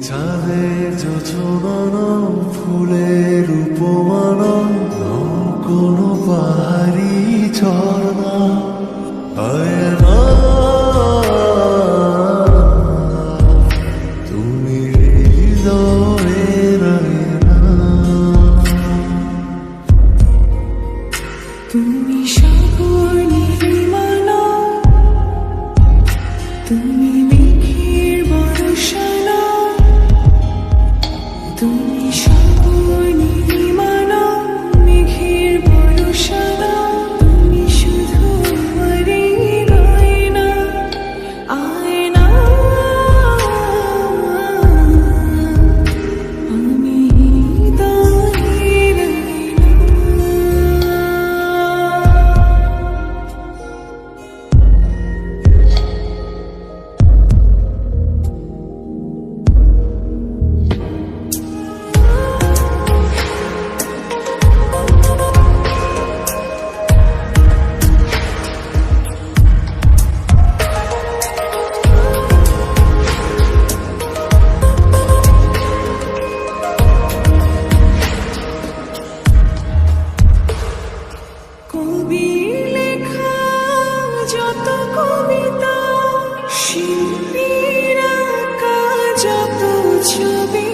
চাঁদের যোছনানো ফুলের উপমানো কোনো পাহাড়ি ঝর্ণা হয় না তুমি হৃদয়ের আয়না। তুমি সাগর নীলিমানো, তুমি মেঘের বর্ষানো, তুমি সাগর নীলিমানো, মেঘের বর্ষানো, তুমি শুধু আমারই গয়না আয়না। আমি হৃদয়ের আয়না। কবির লেখা যত কবিতা, শিল্পীর আঁকা যত ছবি,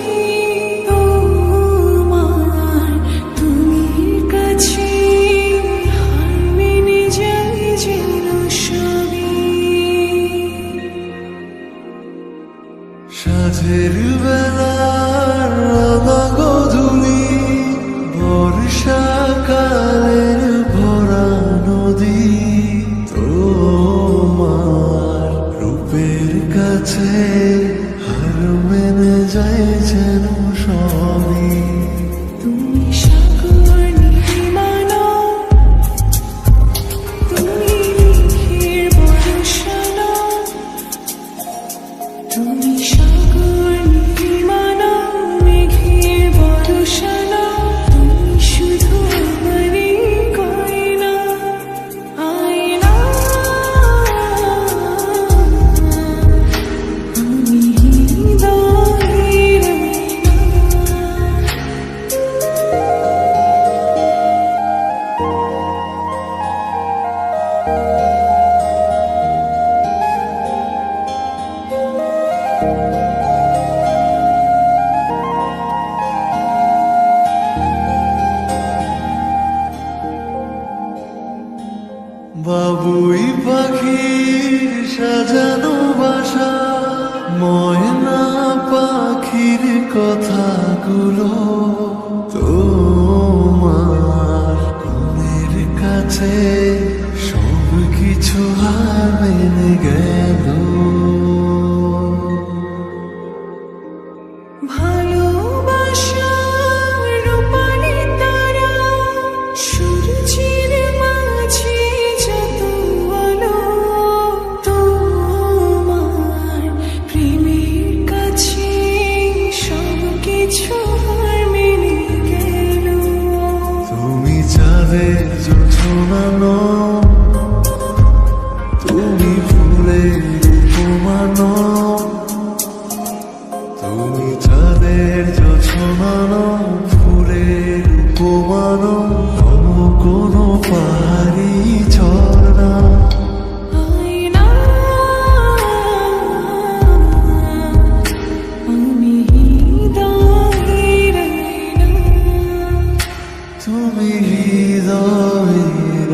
তোমার তুমির কাছে হার মেনে যায় যেন সবই। সাঁঝের বেলার রাঙা গধূলি, বর্ষাকালের ভরা নদী, তোমার রূপের কাছে হার মেনে যায় যেন সবই। তুমি সাগর নীলিমানো, তুমি মেঘের বর্ষানো, তুমি সাগর নীলিমানো, মেঘের বর্ষানো, তুমি শুধু আমারই গয়না আয়না। আমি হৃদয়ের আয়না। বাবুই পাখির সাজানো বাসা, ময়না পাখির কথাগুলো তোমার মনের কাছে সব কিছু হার মেনে গেল। ভালোবাসার রূপালি তারা, সূর্যের মাঝে যত আলো, তোমার প্রেমের কাছে সব কিছু হার মেনে গেল। তুমি চাঁদের যোছনানো, তুমি ফুলের উপমানো, তুমি চাঁদের যোছনানো ফুলের উপমানো কোনো পাহাড়ি ঝর্ণা আয়না। আমি হৃদয়ের আয়না। তুমি হৃদয়ের